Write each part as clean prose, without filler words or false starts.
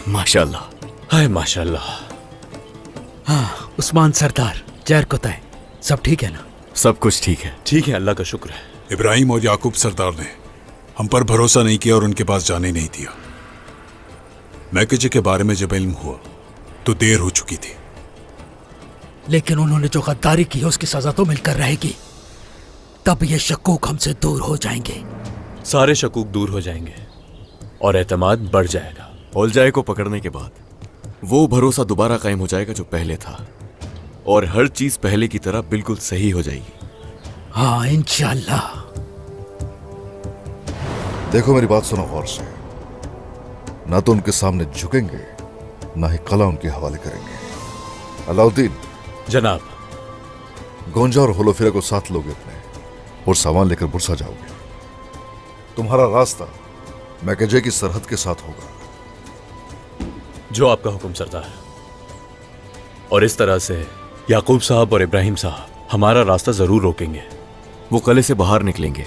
माशाल्लाह। हाय माशाल्लाह। हाँ उस्मान सरदार, जैर कोताय, सब ठीक है ना? सब कुछ ठीक है। ठीक है, अल्लाह का शुक्र है। इब्राहिम और याकूब सरदार ने हम पर भरोसा नहीं किया और उनके पास जाने नहीं दिया। मैकेजे के बारे में जब इल्म हुआ तो देर हो चुकी थी। लेकिन उन्होंने जो गद्दारी की है उसकी सजा तो मिलकर रहेगी। तब ये शकूक हमसे दूर हो जाएंगे। सारे शकूक दूर हो जाएंगे और एतमाद बढ़ जाएगा। ओलजाए को पकड़ने के बाद वो भरोसा दोबारा कायम हो जाएगा जो पहले था, और हर चीज पहले की तरह बिल्कुल सही हो जाएगी। हाँ इंशाअल्लाह। देखो मेरी बात सुनो गौर से। ना तो उनके सामने झुकेंगे, ना ही कला उनके हवाले करेंगे। अलाउद्दीन, जनाब। गोंजा और होलोफिरा को साथ लोगे अपने और सामान लेकर बुरसा जाओगे। तुम्हारा रास्ता मैकेजे की सरहद के साथ होगा। जो आपका हुक्म सरदार। और इस तरह से याकूब साहब और इब्राहिम साहब हमारा रास्ता जरूर रोकेंगे। वो कले से बाहर निकलेंगे,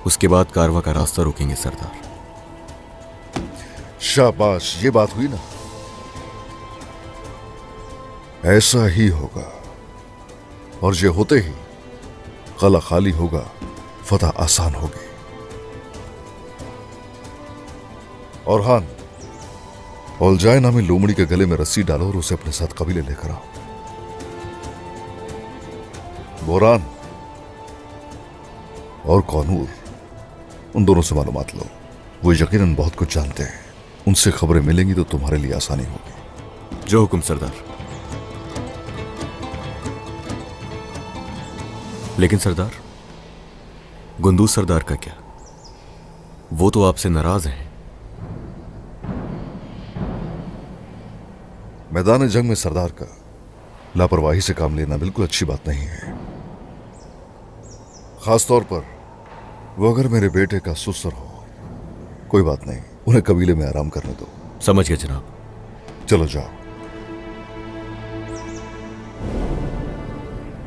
उसके बाद कारवा का रास्ता रोकेंगे सरदार। शाबाश, ये बात हुई ना। ऐसा ही होगा, और ये होते ही कला खाली होगा, फतह आसान होगी। और हान, ओलजाए नामी लोमड़ी के गले में रस्सी डालो और उसे अपने साथ कबीले लेकर आओ। बोरान और कौनूर, उन दोनों से मालूमात लो। वो यकीनन बहुत कुछ जानते हैं। उनसे खबरें मिलेंगी तो तुम्हारे लिए आसानी होगी। जो हुक्म सरदार। लेकिन सरदार, गुंदूज सरदार का क्या? वो तो आपसे नाराज हैं। मैदान जंग में सरदार का लापरवाही से काम लेना बिल्कुल अच्छी बात नहीं है। खासतौर पर वो अगर मेरे बेटे का सुसर हो। कोई बात नहीं, उन्हें कबीले में आराम करने दो। समझ गए जनाब। चलो जाओ।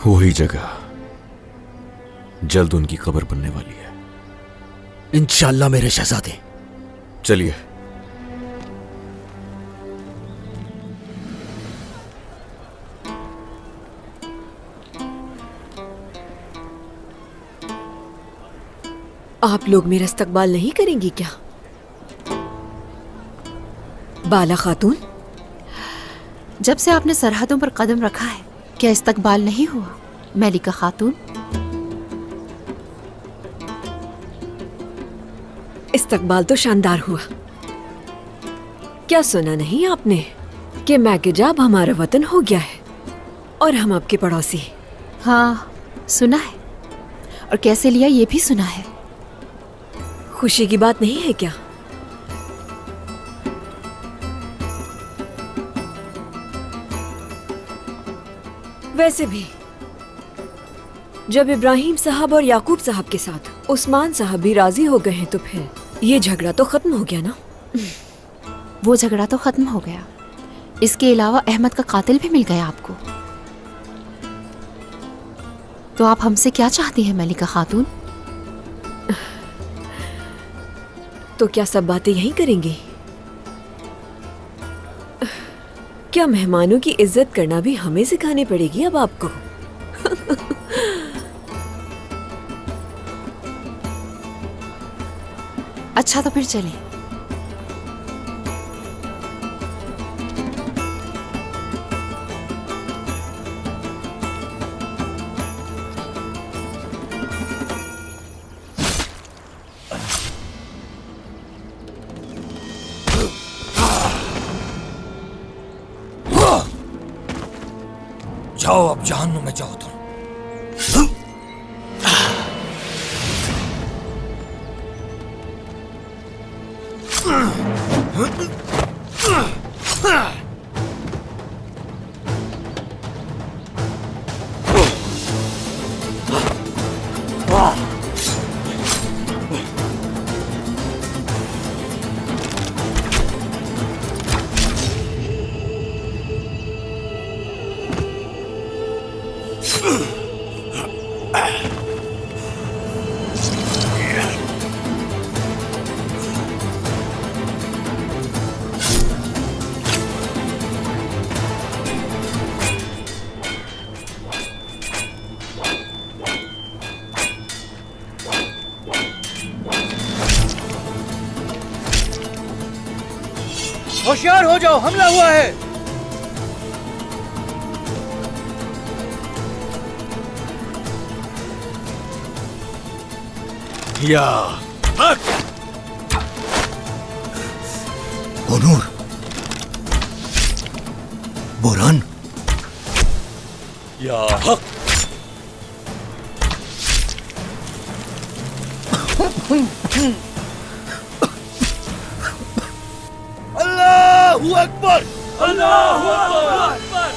वही जगह जल्द उनकी खबर बनने वाली है। इंशाअल्लाह मेरे शहजादे। चलिए। आप लोग मेरा इस्तकबाल नहीं करेंगी क्या? बाला खातून, जब से आपने सरहदों पर कदम रखा है, क्या इस्तकबाल नहीं हुआ? मलिका खातून, इस्तकबाल तो शानदार हुआ। क्या सुना नहीं आपने कि मैकेजा अब हमारा वतन हो गया है और हम आपके पड़ोसी। हाँ सुना है, और कैसे लिया ये भी सुना है। खुशी की बात नहीं है क्या? वैसे भी जब इब्राहिम साहब और याकूब साहब के साथ उस्मान साहब भी राजी हो गए हैं तो फिर ये झगड़ा तो खत्म हो गया ना। वो झगड़ा तो खत्म हो गया, इसके अलावा अहमद का कातिल भी मिल गया आपको। तो आप हमसे क्या चाहती हैं मलिका खातून? तो क्या सब बातें यहीं करेंगी? क्या मेहमानों की इज्जत करना भी हमें सिखानी पड़ेगी अब आपको? अच्छा तो फिर चलें। जाओ, अब जहन्नुम में जाओ तुम। होशियार हो जाओ, हमला हुआ है। या कोनूर, बुरहान, या हक। अल्लाहू अकबर, अल्लाहू अकबर।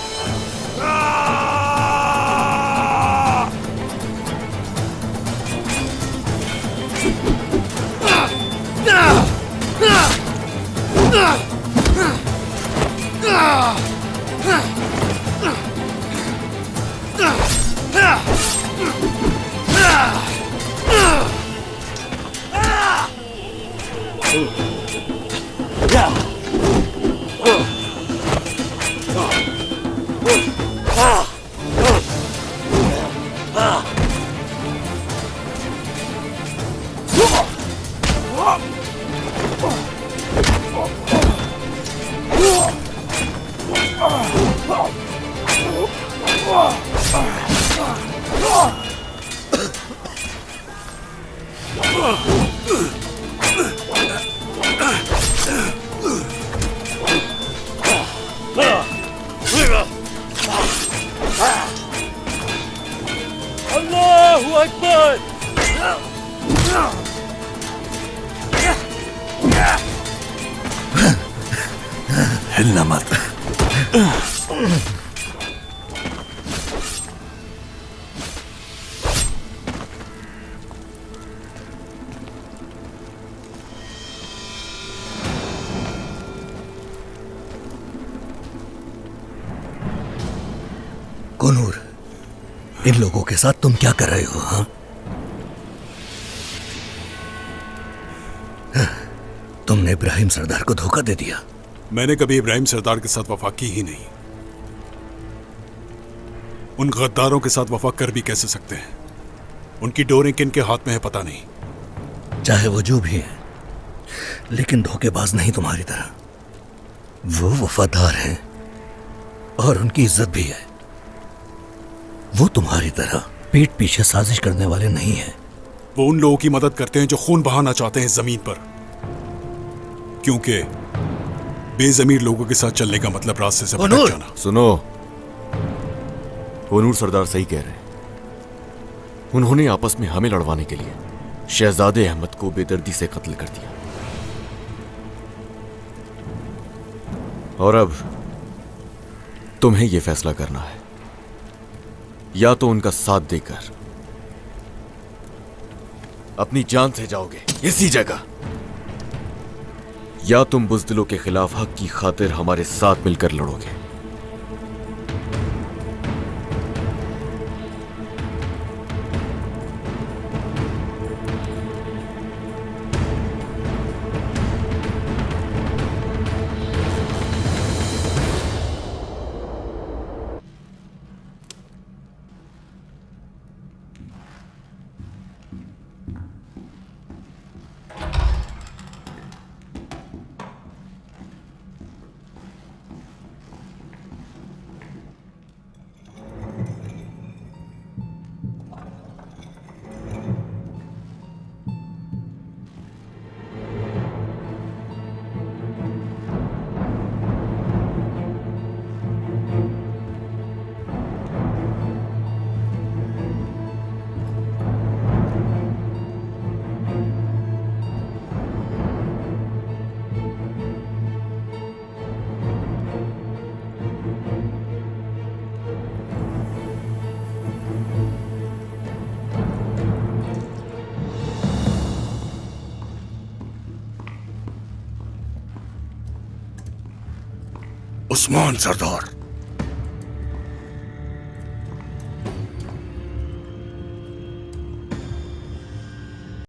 अल्लाहू अकबर। हिलना मत। कोनूर, इन लोगों के साथ तुम क्या कर रहे हो? हाँ, तुमने इब्राहिम सरदार को धोखा दे दिया। मैंने कभी इब्राहिम सरदार के साथ वफा की ही नहीं। उन गद्दारों के साथ वफा कर भी कैसे सकते हैं? उनकी डोरें किन के हाथ में है पता नहीं। चाहे वो जो भी है, लेकिन धोखेबाज नहीं तुम्हारी तरह। वो वफादार हैं और उनकी इज्जत भी है। वो तुम्हारी तरह पीठ पीछे साजिश करने वाले नहीं हैं। वो उन लोगों की मदद करते हैं जो खून बहाना चाहते हैं जमीन पर, क्योंकि बेजमीर लोगों के साथ चलने का मतलब रास्ते से भटक जाना। सुनो, कोनूर सरदार सही कह रहे हैं। उन्होंने आपस में हमें लड़वाने के लिए शहजादे अहमद को बेदर्दी से कत्ल कर दिया, और अब तुम्हें यह फैसला करना है, या तो उनका साथ देकर अपनी जान से जाओगे इसी जगह, या तुम बुज़दिलों के खिलाफ हक की खातिर हमारे साथ मिलकर लड़ोगे। उस्मान सरदार,